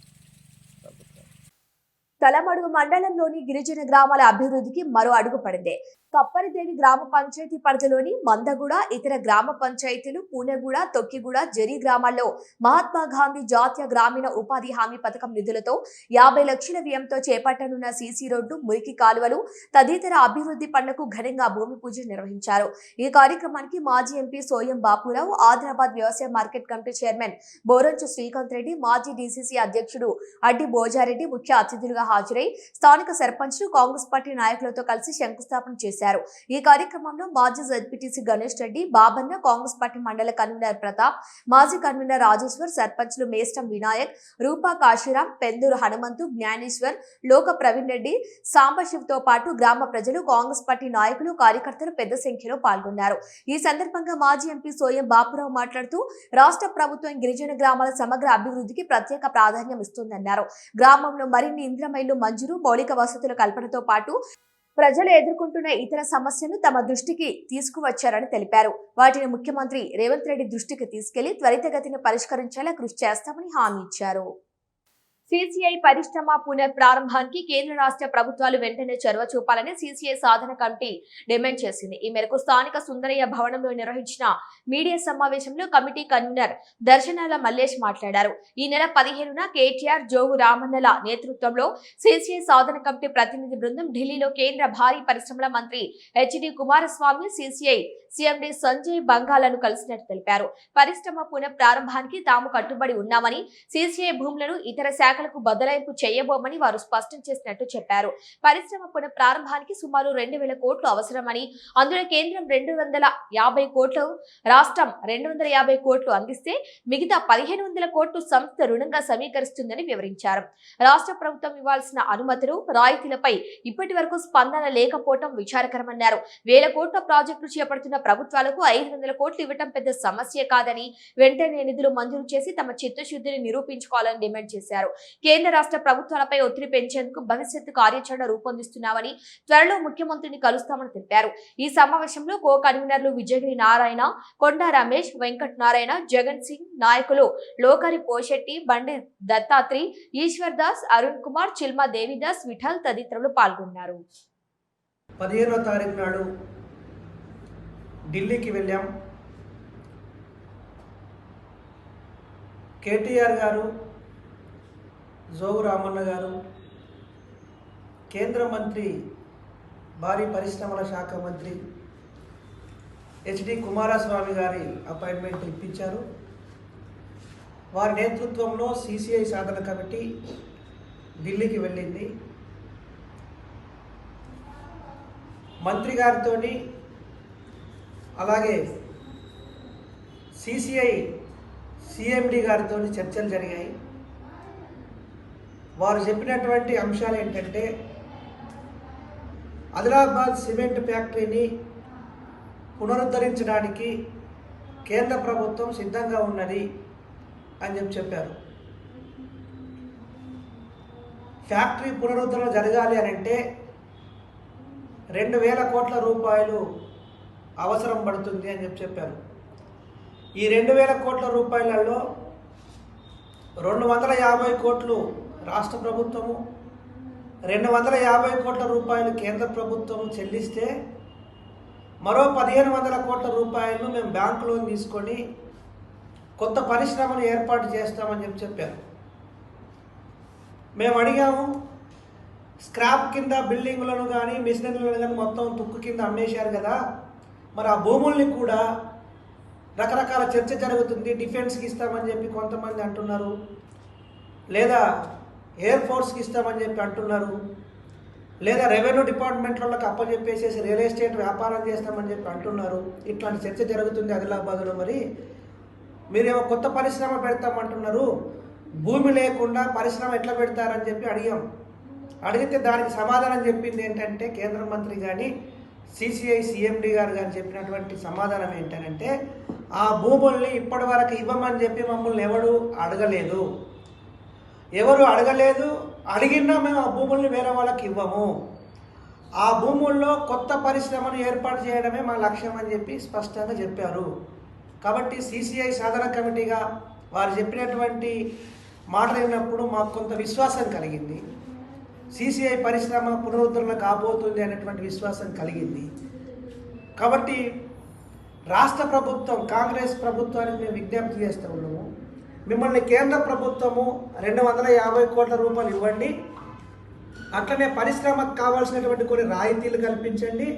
తలమడుగు మండలంలోని గిరిజన గ్రామాల అభివృద్ధికి మరో అడుగు పడింది. కప్పరిదేవి గ్రామ పంచాయతీ పరిధిలోని మందగూడ, ఇతర గ్రామ పంచాయతీలు పూనెగూడ, తొక్కిగూడ, జరి గ్రామాల్లో మహాత్మా గాంధీ జాతీయ గ్రామీణ ఉపాధి హామీ పథకం నిధులతో 50 లక్షల వ్యయంతో చేపట్టనున్న సీసీ రోడ్లు, మురికి కాలువలు తదితర అభివృద్ధి పనులకు ఘనంగా భూమి పూజ నిర్వహించారు. ఈ కార్యక్రమానికి మాజీ ఎంపీ సోయం బాపురావు, ఆదిలాబాద్ వ్యవసాయ market committee chairman Boranchu Srikanth Reddy, మాజీ డీసీసీ అధ్యక్షుడు అడ్డి భోజారెడ్డి ముఖ్య అతిథులుగా హాజరై స్థానిక సర్పంచ్లు, కాంగ్రెస్ పార్టీ నాయకులతో కలిసి శంకుస్థాపన చేశారు. చేశారు. ఈ కార్యక్రమంలో మాజీ జడ్పీటీసీ గణేష్ రెడ్డి, బాబన్న, కాంగ్రెస్ పార్టీ మండల కన్వీనర్ ప్రతాప్, మాజీ కన్వీనర్ రాజేశ్వర్, సర్పంచ్లు మేస్టం వినాయక్, రూపా కాశీరాం, పెందూరు హనుమంతు, జ్ఞానేశ్వర్, లోక ప్రవీణ్ రెడ్డి, సాంబశివ్తో పాటు గ్రామ ప్రజలు, కాంగ్రెస్ పార్టీ నాయకులు, కార్యకర్తలు పెద్ద సంఖ్యలో పాల్గొన్నారు. ఈ సందర్భంగా మాజీ ఎంపీ సోయం బాపురావు మాట్లాడుతూ రాష్ట్ర ప్రభుత్వం గిరిజన గ్రామాల సమగ్ర అభివృద్ధికి ప్రత్యేక ప్రాధాన్యం ఇస్తుందన్నారు. గ్రామంలో మరిన్ని ఇంద్రమైళ్లు మంజూరు, మౌలిక వసతుల కల్పనతో పాటు ప్రజలు ఎదుర్కొంటున్న ఇతర సమస్యలను తమ దృష్టికి తీసుకువచ్చారని తెలిపారు. వాటిని ముఖ్యమంత్రి రేవంత్ రెడ్డి దృష్టికి తీసుకెళ్లి త్వరితగతిన పరిష్కరించేలా కృషి చేస్తామని హామీ ఇచ్చారు. సిసిఐ పరిశ్రమ పునర్ ప్రారంభానికి కేంద్ర రాష్ట్ర ప్రభుత్వాలు వెంటనే చొరవ చూపాలని సిసిఐ సాధన కమిటీ డిమాండ్ చేసింది. ఈ మేరకు స్థానిక సుందరయ్య భవనంలో నిర్వహించిన మీడియా సమావేశంలో కమిటీ కన్వీనర్ దర్శనాల మల్లేష్ మాట్లాడారు. ఈ నెల 15న కేటీఆర్, జోగు రామన్నల నేతృత్వంలో సిసిఐ సాధన కమిటీ ప్రతినిధి బృందం ఢిల్లీలో కేంద్ర భారీ పరిశ్రమల మంత్రి HD Kumaraswamy, CCI CMD Sanjay బంగాలను కలిసినట్టు తెలిపారు. పరిశ్రమ పునః ప్రారంభానికి తాము కట్టుబడి ఉన్నామని, సిసిఐ భూములను ఇతర శాఖలకు బదలాయింపు చేయబోమని వారు స్పష్టం చేసినట్టు చెప్పారు. పరిశ్రమ పునః ప్రారంభానికి సుమారు 2,000 కోట్లు అవసరమని, అందులో కేంద్రం 250 కోట్లు, రాష్ట్రం 250 కోట్లు అందిస్తే మిగతా 1,500 కోట్లు సంస్థ రుణంగా సమీకరిస్తుందని వివరించారు. రాష్ట్ర ప్రభుత్వం ఇవ్వాల్సిన అనుమతులు, రాయితీలపై ఇప్పటి వరకు స్పందన లేకపోవడం విచారకరమన్నారు. 1,000 కోట్ల ప్రాజెక్టులు చేపడుతున్న ప్రభుత్వాలకు 500 కోట్లు ఇవ్వటం పెద్ద సమస్య కాదని, వెంటనే నిధులు మంజూరు చేసి తమ చిత్తశుద్ధిని నిరూపించుకోవాలని డిమాండ్ చేశారు. కేంద్ర రాష్ట్ర ప్రభుత్వాలపై ఒత్తిడి పెంచేందుకు భవిష్యత్తు కార్యాచరణ రూపొందిస్తున్నామని, త్వరలో ముఖ్యమంత్రిని కలుస్తామని తెలిపారు. ఈ సమావేశంలో కో కన్వీనర్లు విజయగిరి నారాయణ, కొండా రమేష్, వెంకట్ నారాయణ, జగన్ సింగ్, నాయకులు లోకరి పోషెట్టి, బండి దత్తాత్రి, ఈశ్వర్ దాస్, అరుణ్ కుమార్, చిల్మా దేవిదాస్, విఠల్ తదితరులు పాల్గొన్నారు. 15వ తారీఖు నాడు ఢిల్లీకి వెళ్ళాం. కేటీఆర్ గారు, జోగు రామన్న గారు, కేంద్ర మంత్రి, భారీ పరిశ్రమల శాఖ మంత్రి హెచ్డి కుమారస్వామి గారి అపాయింట్మెంట్ ఇప్పించారు. వారి నేతృత్వంలో సిసిఐ సాధన కమిటీ ఢిల్లీకి వెళ్ళింది. మంత్రి గారితో, అలాగే సిసిఐ సిఎండి గారితో చర్చలు జరిగాయి. వారు చెప్పినటువంటి అంశాలు ఏంటంటే, ఆదిలాబాద్ సిమెంట్ ఫ్యాక్టరీని పునరుద్ధరించడానికి కేంద్ర ప్రభుత్వం సిద్ధంగా ఉన్నది అని చెప్పారు. ఫ్యాక్టరీ పునరుద్ధరణ జరగాలి అని అంటే 2,000 కోట్ల రూపాయలు అవసరం పడుతుంది అని చెప్పారు. ఈ 2,000 కోట్ల రూపాయలలో 250 కోట్లు రాష్ట్ర ప్రభుత్వము, 250 కోట్ల రూపాయలు కేంద్ర ప్రభుత్వము చెల్లిస్తే, మరో 1,500 కోట్ల రూపాయలు మేము బ్యాంకు లోన్ తీసుకొని కొత్త పరిశ్రమను ఏర్పాటు చేస్తామని చెప్పారు. మేము అడిగాము, స్క్రాప్ కింద బిల్డింగులను కానీ మిషనరీలను కానీ మొత్తం తుక్కు కింద అమ్మేశారు కదా, మరి ఆ భూముల్ని కూడా రకరకాల చర్చ జరుగుతుంది. డిఫెన్స్కి ఇస్తామని చెప్పి కొంతమంది అంటున్నారు, లేదా ఎయిర్ ఫోర్స్కి ఇస్తామని చెప్పి అంటున్నారు, లేదా రెవెన్యూ డిపార్ట్మెంట్లకు అప్పచెప్పేసేసి రియల్ ఎస్టేట్ వ్యాపారం చేస్తామని చెప్పి అంటున్నారు. ఇట్లాంటి చర్చ జరుగుతుంది ఆదిలాబాద్లో. మరి మీరేమో కొత్త పరిశ్రమ పెడతామంటున్నారు, భూమి లేకుండా పరిశ్రమ ఎట్లా పెడతారని చెప్పి అడిగితే దానికి సమాధానం చెప్పింది ఏంటంటే, కేంద్ర మంత్రి కానీ సిసిఐ సిఎండి గారు కానీ చెప్పినటువంటి సమాధానం ఏంటంటే, ఆ భూముల్ని ఇప్పటి వరకు ఇవ్వమని చెప్పి మమ్మల్ని ఎవరు అడగలేదు. అడిగినా మేము ఆ భూముల్ని వేరే వాళ్ళకి ఇవ్వము. ఆ భూముల్లో కొత్త పరిశ్రమను ఏర్పాటు చేయడమే మా లక్ష్యం అని చెప్పి స్పష్టంగా చెప్పారు. కాబట్టి సిసిఐ సాధన కమిటీగా వారు చెప్పినటువంటి మాటలు విన్నప్పుడు మాకు కొంత విశ్వాసం కలిగింది. సిసిఐ పరిశ్రమ పునరుద్ధరణ కాబోతుంది అనేటువంటి విశ్వాసం కలిగింది. కాబట్టి రాష్ట్ర ప్రభుత్వం, కాంగ్రెస్ ప్రభుత్వానికి మేము విజ్ఞప్తి చేస్తూ ఉన్నాము, మిమ్మల్ని కేంద్ర ప్రభుత్వము 250 కోట్ల రూపాయలు ఇవ్వండి, అట్లనే పరిశ్రమకు కావాల్సినటువంటి కొన్ని రాయితీలు కల్పించండి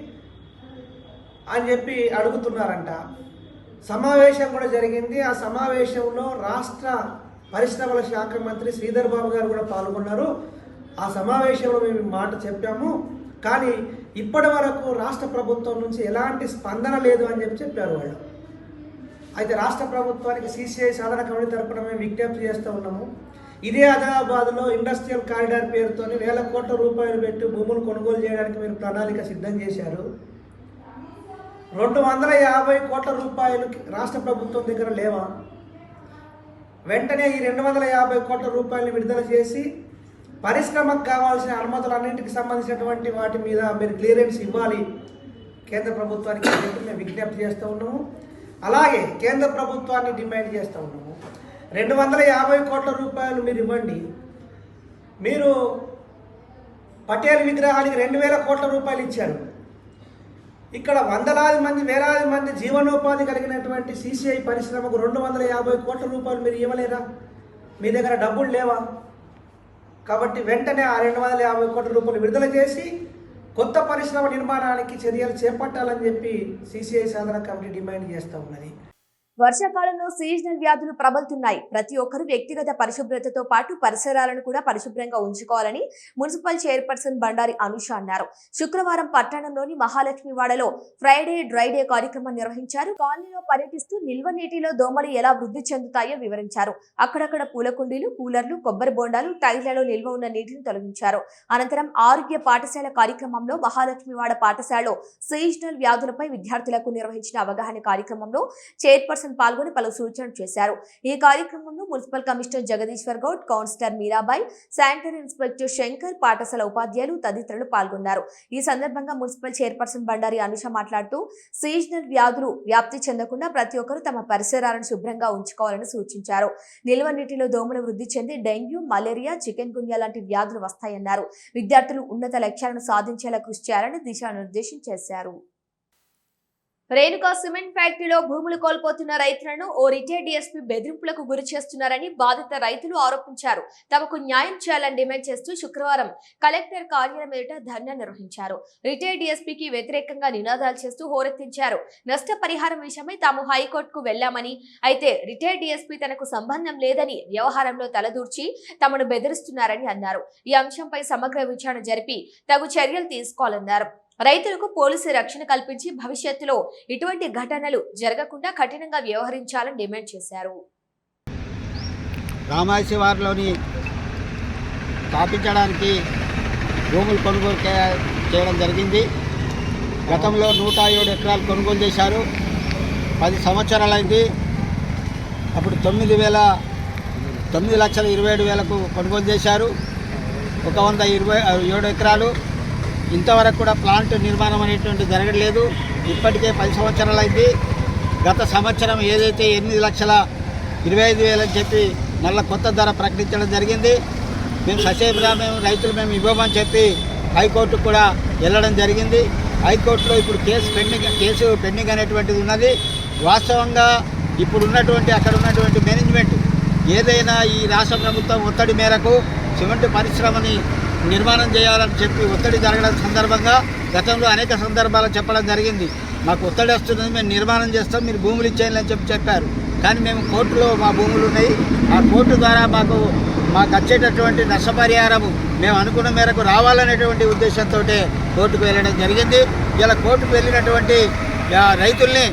అని చెప్పి అడుగుతున్నారంట. సమావేశం కూడా జరిగింది. ఆ సమావేశంలో రాష్ట్ర పరిశ్రమల శాఖ మంత్రి శ్రీధర్ బాబు గారు కూడా పాల్గొన్నారు. ఆ సమావేశంలో మేము మాట చెప్పాము. కానీ ఇప్పటి వరకు రాష్ట్ర ప్రభుత్వం నుంచి ఎలాంటి స్పందన లేదు అని చెప్పారు వాళ్ళు. అయితే రాష్ట్ర ప్రభుత్వానికి CCI సాధన కమిటీ తరపున మేము విజ్ఞప్తి చేస్తూ ఉన్నాము. ఇదే ఆదిలాబాద్లో ఇండస్ట్రియల్ కారిడార్ పేరుతో వేల కోట్ల రూపాయలు పెట్టి భూములు కొనుగోలు చేయడానికి మీరు ప్రణాళిక సిద్ధం చేశారు. 250 కోట్ల రూపాయలు రాష్ట్ర ప్రభుత్వం దగ్గర లేవా? వెంటనే ఈ 250 కోట్ల రూపాయలు విడుదల చేసి పరిశ్రమకు కావాల్సిన అనుమతులన్నింటికి సంబంధించినటువంటి వాటి మీద మీరు క్లియరెన్స్ ఇవ్వాలి కేంద్ర ప్రభుత్వానికి అని చెప్పి మేము విజ్ఞప్తి చేస్తూ ఉన్నాము. అలాగే కేంద్ర ప్రభుత్వాన్ని డిమాండ్ చేస్తూ ఉన్నాము, 250 కోట్ల రూపాయలు మీరు ఇవ్వండి. మీరు పటేల్ విగ్రహానికి 2000 కోట్ల రూపాయలు ఇచ్చారు. ఇక్కడ వందలాది మంది వేలాది మంది జీవనోపాధి కలిగినటువంటి CCI పరిశ్రమకు 250 కోట్ల రూపాయలు మీరు ఇవ్వలేరా? మీ దగ్గర డబ్బులు లేవా? కాబట్టి వెంటనే ఆ 250 కోట్ల రూపాయలు విడుదల చేసి కొత్త పరిశ్రమ నిర్మాణానికి చర్యలు చేపట్టాలని చెప్పి CCI సాధన కమిటీ డిమాండ్ చేస్తూ ఉన్నది. వర్షాకాలంలో సీజనల్ వ్యాధులు ప్రబలుతున్నాయి. ప్రతి ఒక్కరూ వ్యక్తిగత పరిశుభ్రతతో పాటు పరిసరాలను కూడా పరిశుభ్రంగా ఉంచుకోవాలని మున్సిపల్ చైర్పర్సన్ బండారి అనుష అన్నారు. శుక్రవారం పట్టణంలోని మహాలక్ష్మివాడలో ఫ్రైడే డ్రై డే కార్యక్రమం నిర్వహించారు. కాలనీలో పర్యటిస్తూ నిల్వ నీటిలో దోమలు ఎలా వృద్ధి చెందుతాయో వివరించారు. అక్కడక్కడ పూల కుండీలు, కూలర్లు, కొబ్బరి బోండాలు, టైర్లలో నిల్వ ఉన్న నీటిని తొలగించారు. అనంతరం ఆరోగ్య పాఠశాల కార్యక్రమంలో మహాలక్ష్మివాడ పాఠశాలలో సీజనల్ వ్యాధులపై విద్యార్థులకు నిర్వహించిన అవగాహన కార్యక్రమంలో చైర్పర్సన్ పాల్గొని పలు సూచనలు చేశారు. ఈ కార్యక్రమంలో municipal commissioner Jagadishwar Goud, councillor Meerabai, sanitary inspector Shankar, పాఠశాల ఉపాధ్యాయులు తదితరులు పాల్గొన్నారు. ఈ సందర్భంగా మున్సిపల్ చైర్పర్సన్ బండారి అనుష మాట్లాడుతూ సీజనల్ వ్యాధులు వ్యాప్తి చెందకుండా ప్రతి ఒక్కరూ తమ పరిసరాలను శుభ్రంగా ఉంచుకోవాలని సూచించారు. నిల్వ నీటిలో దోమలు వృద్ధి చెంది డెంగ్యూ, మలేరియా, చికెన్ గున్యా లాంటి వ్యాధులు వస్తాయన్నారు. విద్యార్థులు ఉన్నత లక్ష్యాలను సాధించేలా కృషి చేయాలని దిశానిర్దేశం చేశారు. రేణుకా సిమెంట్ ఫ్యాక్టరీలో భూములు కోల్పోతున్న రైతులను ఓ రిటైర్డ్ DSP బెదిరింపులకు గురి చేస్తున్నారని బాధిత రైతులు ఆరోపించారు. తమకు న్యాయం చేయాలని డిమాండ్ చేస్తూ శుక్రవారం కలెక్టర్ కార్యాలయం ఎదుట ధర్నా నిర్వహించారు. రిటైర్డ్ DSPకి వ్యతిరేకంగా నినాదాలు చేస్తూ హోరెత్తించారు. నష్టపరిహారం విషయమై తాము హైకోర్టుకు వెళ్లామని, అయితే రిటైర్డ్ DSP తనకు సంబంధం లేదని వ్యవహారంలో తలదూర్చి తమను బెదిరిస్తున్నారని అన్నారు. ఈ అంశంపై సమగ్ర విచారణ జరిపి తగు చర్యలు తీసుకోవాలన్నారు. రైతులకు పోలీసు రక్షణ కల్పించి భవిష్యత్తులో ఇటువంటి ఘటనలు జరగకుండా కఠినంగా వ్యవహరించాలని డిమాండ్ చేశారు. రామాయశివారిలోని స్థాపించడానికి భూములు కొనుగోలు చేయడం జరిగింది. గతంలో 107 ఎకరాలు కొనుగోలు చేశారు. 10 సంవత్సరాలైంది. అప్పుడు 9,27,000కు కొనుగోలు చేశారు. 127 ఎకరాలు. ఇంతవరకు కూడా ప్లాంట్ నిర్మాణం అనేటువంటి జరగలేదు. ఇప్పటికే 10 సంవత్సరాలైంది. గత సంవత్సరం ఏదైతే 8,25,000 అని చెప్పి మళ్ళీ కొత్త ధర ప్రకటించడం జరిగింది. మేము ససేమిరా మేము రైతులు మేము ఇవ్వమని చెప్పి హైకోర్టుకు కూడా వెళ్ళడం జరిగింది. హైకోర్టులో ఇప్పుడు కేసు పెండింగ్ అనేటువంటిది ఉన్నది. వాస్తవంగా ఇప్పుడు ఉన్నటువంటి అక్కడ ఉన్నటువంటి మేనేజ్మెంట్ ఏదైనా ఈ రాష్ట్ర ప్రభుత్వం ఒత్తిడి మేరకు సిమెంట్ పరిశ్రమని నిర్మాణం చేయాలని చెప్పి ఒత్తిడి జరగడం సందర్భంగా గతంలో అనేక సందర్భాలు చెప్పడం జరిగింది. మాకు ఒత్తిడి వస్తున్నది, మేము నిర్మాణం చేస్తాం, మీరు భూములు ఇచ్చేయాలని అని చెప్పారు. కానీ మేము కోర్టులో మా భూములు ఉన్నాయి. ఆ కోర్టు ద్వారా మాకు వచ్చేటటువంటి నష్టపరిహారము మేము అనుకున్న మేరకు రావాలనేటువంటి ఉద్దేశంతో కోర్టుకు వెళ్ళడం జరిగింది. ఇలా కోర్టుకు వెళ్ళినటువంటి రైతుల్ని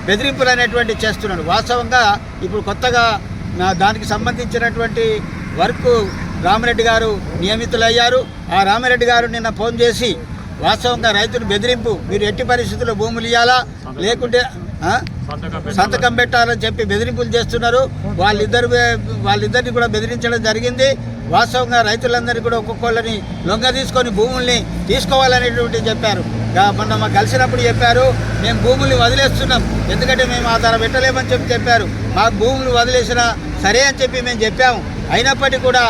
బెదిరింపులు అనేటువంటి చేస్తున్నాడు. వాస్తవంగా ఇప్పుడు కొత్తగా దానికి సంబంధించినటువంటి వర్క్ రామిరెడ్డి గారు నియమితులయ్యారు. ఆ రామిరెడ్డి గారు నిన్న ఫోన్ చేసి వాస్తవంగా రైతులు బెదిరింపు, మీరు ఎట్టి పరిస్థితుల్లో భూములు ఇవ్వాలా లేకుంటే సంతకం పెట్టాలని చెప్పి బెదిరింపులు చేస్తున్నారు. వాళ్ళిద్దరిని కూడా బెదిరించడం జరిగింది. వాస్తవంగా రైతులందరినీ కూడా ఒక్కొక్కళ్ళని లొంగ తీసుకొని భూముల్ని తీసుకోవాలనేటువంటి చెప్పారు. మొన్న మాకు కలిసినప్పుడు చెప్పారు, మేము భూముల్ని వదిలేస్తున్నాం, ఎందుకంటే మేము ఆధారం పెట్టలేమని చెప్పారు. మాకు భూములు వదిలేసినా సరే అని చెప్పి మేము చెప్పాము. అయినప్పటికీ కూడా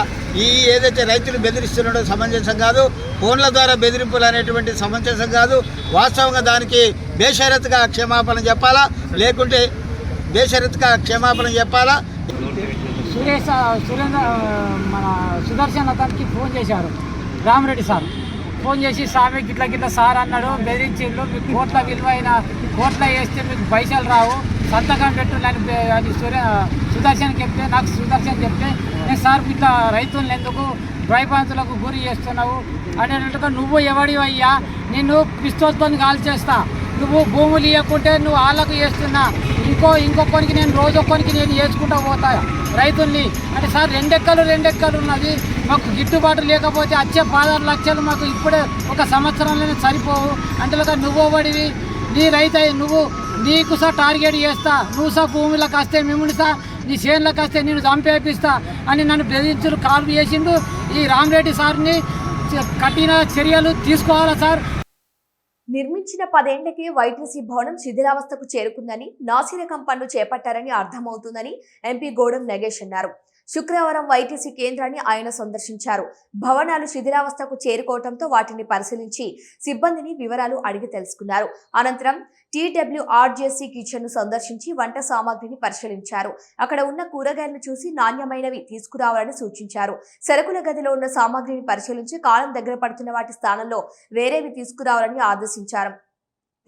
ఈ ఏదైతే రైతులు బెదిరిస్తున్నాడో సమంజసం కాదు. ఫోన్ల ద్వారా బెదిరింపులు అనేటువంటి సమంజసం కాదు. వాస్తవంగా దానికి బేషరతుగా క్షమాపణ చెప్పాలా, లేకుంటే బేషరతుగా క్షమాపణ చెప్పాలా. మన సుదర్శన్ అతనికి ఫోన్ చేశారు రామిరెడ్డి సార్. ఫోన్ చేసి స్వామి గిట్ల సార్ అన్నాడు, బెదిరించిండు, మీకు కోట్ల విలువైన కోట్ల వేస్తే మీకు పైసలు రావు, సంతకం పెట్టు అని సుదర్శన్ చెప్తే, నాకు సుదర్శన్ చెప్తే నేను సార్ ఇట్లా రైతులను ఎందుకు భయభ్రాంతులకు గురి చేస్తున్నావు అనేటట్టుగా నువ్వు ఎవడివయ్యా, నిన్ను పిస్తోల్తో కాల్చేస్తా, నువ్వు భూములు ఇవ్వకుంటే నువ్వు వాళ్ళకు చేస్తున్నా, ఇంకొకరికి నేను రోజొక్కరికి నేను వేసుకుంటూ పోతా రైతుల్ని అంటే సార్ 2 ఎకరాలు ఉన్నది, మాకు గిట్టుబాటు లేకపోతే వచ్చే 16 లక్షలు మాకు ఇప్పుడే ఒక సంవత్సరంలోనే సరిపోవు అంటే నువ్వు పడివి నీ రైతు నీకు సార్ టార్గెట్ చేస్తా, నువ్వు సార్ భూములకు వస్తే మిమ్మల్ని సార్ నీ చేనులకు వస్తే నేను చంపేపిస్తా అని నన్ను బెదిరించులు కాల్ చేసిండు. ఈ రామరెడ్డి సార్ని కఠిన చర్యలు తీసుకోవాలా సార్. నిర్మించిన 10 ఏళ్లకే వైటీసీ భవనం శిథిలావస్థకు చేరుకుందని, నాసిరకం పనులు చేపట్టారని అర్థమవుతుందని ఎంపీ గోడం నగేష్ అన్నారు. శుక్రవారం వైటీసీ కేంద్రాన్ని ఆయన సందర్శించారు. భవనాలు శిథిలావస్థకు చేరుకోవడంతో వాటిని పరిశీలించి సిబ్బందిని వివరాలు అడిగి తెలుసుకున్నారు. అనంతరం TWRJC కిచెన్ ను సందర్శించి వంట సామాగ్రిని పరిశీలించారు. అక్కడ ఉన్న కూరగాయలను చూసి నాణ్యమైనవి తీసుకురావాలని సూచించారు. సరుకుల గదిలో ఉన్న సామాగ్రిని పరిశీలించి కాలం దగ్గర పడుతున్న వాటి స్థానంలో వేరేవి తీసుకురావాలని ఆదేశించారు.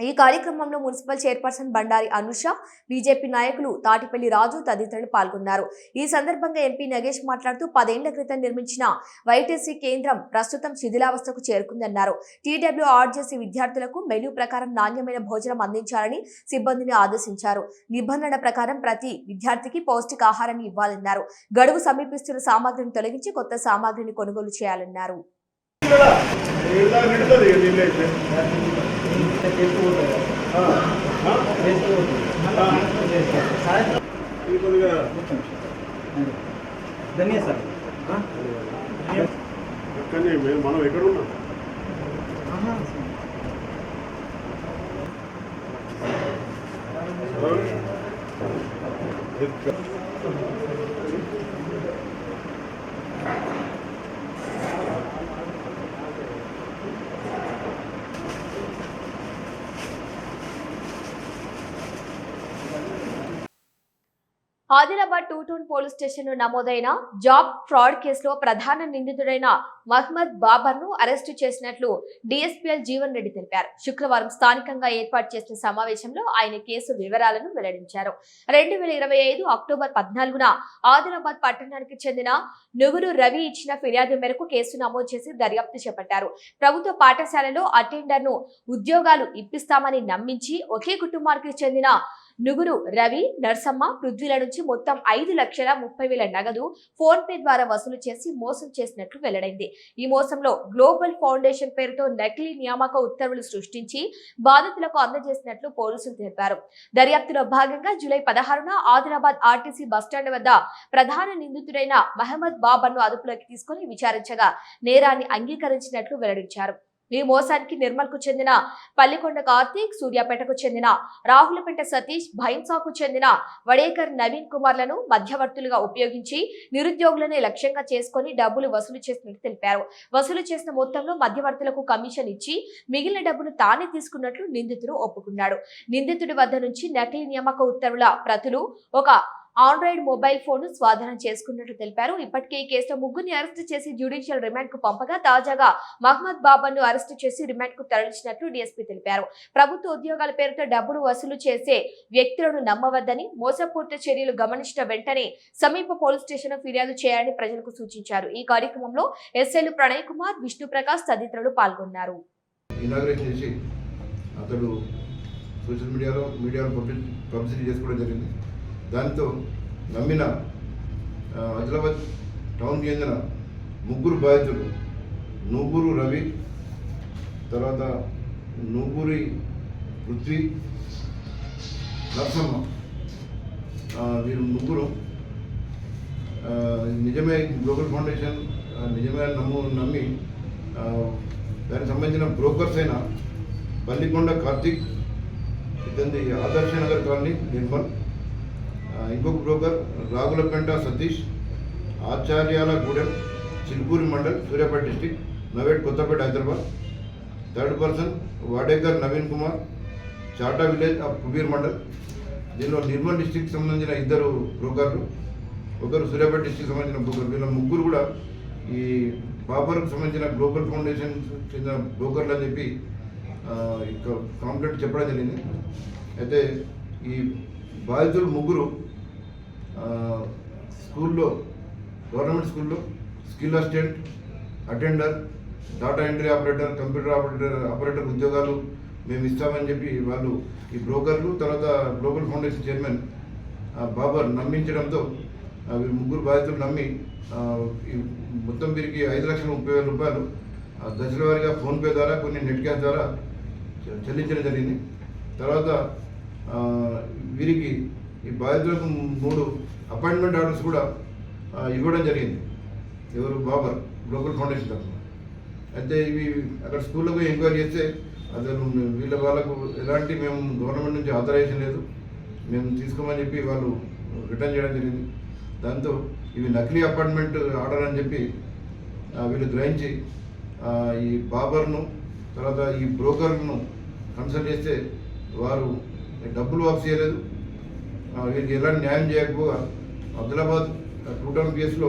ఈ కార్యక్రమంలో municipal chairperson Bandari Anusha, BJP నాయకులు తాటిపల్లి రాజు తదితరులు పాల్గొన్నారు. ఈ సందర్భంగా ఎంపీ నగేష్ మాట్లాడుతూ 10 ఏళ్ల క్రితం నిర్మించిన వైటీసీ కేంద్రం ప్రస్తుతం శిథిలావస్థకు చేరుకుందన్నారు. TWRJC విద్యార్థులకు మెనూ ప్రకారం నాణ్యమైన భోజనం అందించాలని సిబ్బందిని ఆదేశించారు. నిబంధన ప్రకారం ప్రతి విద్యార్థికి పౌష్టికాహారాన్ని ఇవ్వాలన్నారు. గడువు సమీపిస్తున్న సామాగ్రిని తొలగించి కొత్త సామాగ్రిని కొనుగోలు చేయాలన్నారు. మనం ఎక్కడున్నాం ఆదిలాబాద్ 2 టౌన్ పోలీస్ స్టేషన్ నమోదైన జాబ్ ఫ్రాడ్ కేసులో ప్రధాన నిందితుడైన మహమ్మద్ బాబర్ ను అరెస్టు చేసినట్లు DSPL జీవన్ రెడ్డి తెలిపారు. శుక్రవారం స్థానికంగా ఏర్పాటు చేసిన సమావేశంలో ఆయన కేసు వివరాలను వెల్లడించారు. 2025 అక్టోబర్ 14న ఆదిలాబాద్ పట్టణానికి చెందిన నుగురు రవి ఇచ్చిన ఫిర్యాదు మేరకు కేసు నమోదు చేసి దర్యాప్తు చేపట్టారు. ప్రభుత్వ పాఠశాలలో అటెండర్ ను ఉద్యోగాలు ఇప్పిస్తామని నమ్మించి ఒకే కుటుంబానికి చెందిన నుగురు రవి, నర్సమ్మ, పృథ్వీల నుంచి మొత్తం 5,30,000 నగదు ఫోన్ పే ద్వారా వసూలు చేసి మోసం చేసినట్లు వెల్లడైంది. ఈ మోసంలో గ్లోబల్ ఫౌండేషన్ పేరుతో నకిలీ నియామక ఉత్తర్వులు సృష్టించి బాధితులకు అందజేసినట్లు పోలీసులు తెలిపారు. దర్యాప్తులో భాగంగా జూలై 16న ఆదిలాబాద్ RTC బస్టాండ్ వద్ద ప్రధాన నిందితుడైన మహమ్మద్ బాబర్ ను అదుపులోకి తీసుకుని విచారించగా నేరాన్ని అంగీకరించినట్లు వెల్లడించారు. ఈ మోసానికి నిర్మల్ కు చెందిన పల్లికొండ కార్తీక్, సూర్యాపేటకు చెందిన రాహులపేట సతీష్, భైన్సాకు చెందిన వడేకర్ నవీన్ కుమార్లను మధ్యవర్తులుగా ఉపయోగించి నిరుద్యోగులను లక్ష్యంగా చేసుకుని డబ్బులు వసూలు చేసినట్టు తెలిపారు. వసూలు చేసిన మొత్తంలో మధ్యవర్తులకు కమిషన్ ఇచ్చి మిగిలిన డబ్బును తానే తీసుకున్నట్లు నిందితుడు ఒప్పుకున్నాడు. నిందితుడి వద్ద నుంచి నకిలీ నియామక ఉత్తర్వుల ప్రతులు, ఒక ఆండ్రాయిడ్ మొబైల్ ఫోన్ ను స్వాధీనం చేసుకున్నట్లు తెలిపారు. ఇప్పటికే ఈ కేసులో 3గురిని అరెస్టు చేసి జ్యుడిషియల్ రిమాండ్ కు పంపగా తాజాగా మహమ్మద్ బాబర్ ను అరెస్టు చేసి రిమాండ్ కు తరలించినట్లు DSP తెలిపారు. ప్రభుత్వ ఉద్యోగాల పేరుతో డబ్బులు వసూలు చేసే వ్యక్తులను నమ్మవద్దని, మోసపూరిత చర్యలు గమనించిన వెంటనే సమీప పోలీస్ స్టేషన్ ఫిర్యాదు చేయాలని ప్రజలకు సూచించారు. ఈ కార్యక్రమంలో SIలు ప్రణయ్ కుమార్, విష్ణు ప్రకాష్ తదితరులు పాల్గొన్నారు. సోషల్ మీడియాలో పబ్లిసిటీ చేసుకోవడం జరిగింది. దాంతో నమ్మిన ఆదిలాబాద్ టౌన్కి చెందిన 3 బాధితులు, నూగురు రవి, తర్వాత నూగురి పృథ్వీ, నర్సమ్మ, వీరు 3 నిజమే గ్లోబల్ ఫౌండేషన్ నిజమే నమ్మి దానికి సంబంధించిన బ్రోకర్స్ అయిన పల్లికొండ కార్తీక్, ఇతని ఆదర్శ నగర్ కాలనీ నిర్మల్, ఇంకొక broker Ragulapet Satish, Acharyalagudem, Chilukuri mandal, Suryapet district, Naved Kothapet Hyderabad. 3rd person Wadekar Naveen Kumar, Chata village of Kubeer mandal. దీనిలో నిర్మల్ డిస్టిక్ సంబంధించిన 2 బ్రోకర్లు, ఒకరు సూర్యాపేట డిస్టిక్ సంబంధించిన బ్రోకర్. వీళ్ళ 3 కూడా ఈ బాబర్కు సంబంధించిన గ్లోబల్ ఫౌండేషన్ చెందిన బ్రోకర్లు అని చెప్పి కాంప్లైంట్ చెప్పడం జరిగింది. అయితే ఈ బాధితులు 3 స్కూల్లో, గవర్నమెంట్ స్కూల్లో skill assistant, attender, data entry operator, computer operator ఉద్యోగాలు మేము ఇస్తామని చెప్పి వాళ్ళు ఈ బ్రోకర్లు, తర్వాత గ్లోబల్ ఫౌండేషన్ చైర్మన్ బాబర్ నమ్మించడంతో వీరు ముగ్గురు బాధితులు నమ్మి మొత్తం వీరికి 5,30,000 రూపాయలు దశల వారీగా ఫోన్పే ద్వారా, కొన్ని నెట్ క్యాష్ ద్వారా చెల్లించడం జరిగింది. తర్వాత వీరికి ఈ బాధితులకు 3 అపాయింట్మెంట్ ఆర్డర్స్ కూడా ఇవ్వడం జరిగింది. ఎవరు? బాబర్ గ్లోబల్ ఫౌండేషన్ తరఫున. అయితే ఇవి అక్కడ స్కూళ్ళకు ఎంక్వైరీ చేస్తే అసలు వాళ్ళకు ఎలాంటి మేము గవర్నమెంట్ నుంచి ఆథరైజేషన్ లేదు, మేము తీసుకోమని చెప్పి వాళ్ళు రిటర్న్ చేయడం జరిగింది. దాంతో ఇవి నకిలీ అపాయింట్మెంట్ ఆర్డర్ అని చెప్పి వీళ్ళు గ్రహించి ఈ బాబర్ను, తర్వాత ఈ బ్రోకర్ను కన్సల్ట్ చేస్తే వారు డబ్బులు వాపసు చేయలేదు. వీరికి ఎలాంటి న్యాయం చేయకపోగా ఆదిలాబాద్ 2 టౌన్ కేసులో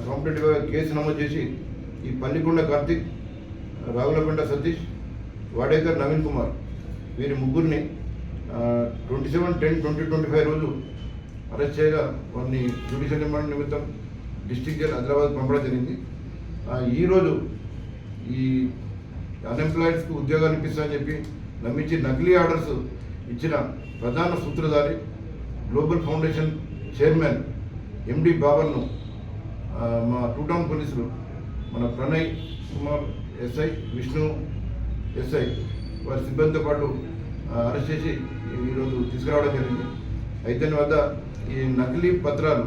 కాంపిటేటివ్గా కేసు నమోదు చేసి ఈ పల్లికొండ కార్తిక్, రాగులపెంట సతీష్, వాడేకర్ నవీన్ కుమార్ వీరి ముగ్గురిని 27/10/2025 రోజు అరెస్ట్ చేయగా వారిని జ్యుడిషియల్ రిమాండ్ నిమిత్తం డిస్ట్రిక్ట్ జైలు ఆదిలాబాద్ పంపడం జరిగింది. ఈరోజు ఈ అన్ఎంప్లాయిడ్స్కి ఉద్యోగాలు ఇప్పిస్తామని చెప్పి నమ్మించి నకిలీ ఆర్డర్స్ ఇచ్చిన ప్రధాన సూత్రధారి గ్లోబల్ ఫౌండేషన్ చైర్మన్ ఎండి బాబర్ను మా 2 టౌన్ పోలీసులు, మన ప్రణయ్ కుమార్ ఎస్ఐ, విష్ణు ఎస్ఐ వారి సిబ్బందితో పాటు అరెస్ట్ చేసి ఈరోజు తీసుకురావడం జరిగింది. అయితే వద్ద ఈ నకిలీ పత్రాలు,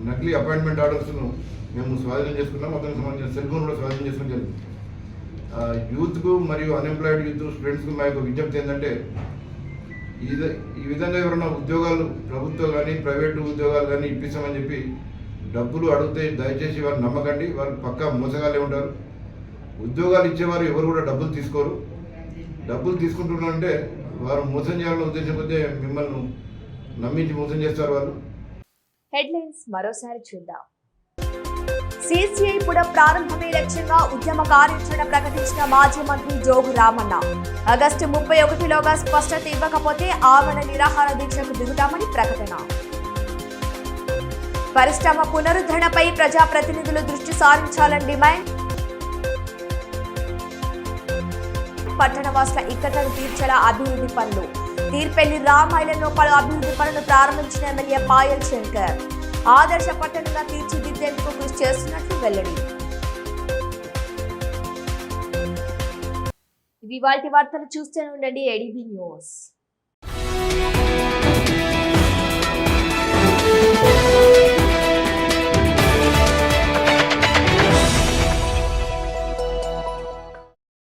నకిలీ అపాయింట్మెంట్ ఆర్డర్స్ను మేము స్వాధీనం చేసుకున్నాం. అతనికి సంబంధించిన సెల్ ఫోన్ కూడా స్వాధీనం చేసుకోవడం జరిగింది. యూత్కు మరియు అన్ఎంప్లాయిడ్ యూత్ స్టూడెంట్స్కు మా యొక్క విజ్ఞప్తి ఏంటంటే, ఈ విధంగా ఎవరైనా ఉద్యోగాలు, ప్రభుత్వ కానీ ప్రైవేటు ఉద్యోగాలు కానీ ఇప్పిస్తామని చెప్పి డబ్బులు అడిగితే దయచేసి వారు నమ్మకండి. వారు పక్కా మోసగాళ్ళే ఉంటారు. ఉద్యోగాలు ఇచ్చేవారు ఎవరు కూడా డబ్బులు తీసుకోరు. డబ్బులు తీసుకుంటున్నారంటే వారు మోసం చేయాలనే ఉద్దేశం కొద్దే మిమ్మల్ని నమ్మించి మోసం చేస్తారు వాళ్ళు. హెడ్లైన్స్ మరోసారి చూద్దాం. సిసిఐ పునఃప్రారంభమే లక్ష్యంగా ఉద్యమ కార్యాచరణ ప్రకటించిన మాజీ మంత్రి జోగు రామన్న. ఆగస్టు 31లోగా స్పష్టత ఇవ్వకపోతే ఆమరణ నిరాహార దీక్షకు దిగుతామని ప్రకటన. పరిశ్రమ పునరుద్ధరణపై ప్రజాప్రతినిధులు దృష్టి సారించాలని డిమాండ్. పట్టణవాసుల ఇక్కట్లను తీర్చేలా అభివృద్ధి పనులు. తీర్పెల్లి రామాయణంలో పలు అభివృద్ధి పనులు ప్రారంభించిన ఎమ్మెల్యే పాయల్ శంకర్. ఆదర్శ పట్టణంగా తీర్చిదిద్దేందుకు కృషి చేస్తున్నట్లు వెల్లడి. ఇవి వాటి వార్తలు చూస్తూనే ఉండండి ఏడీబీ న్యూస్.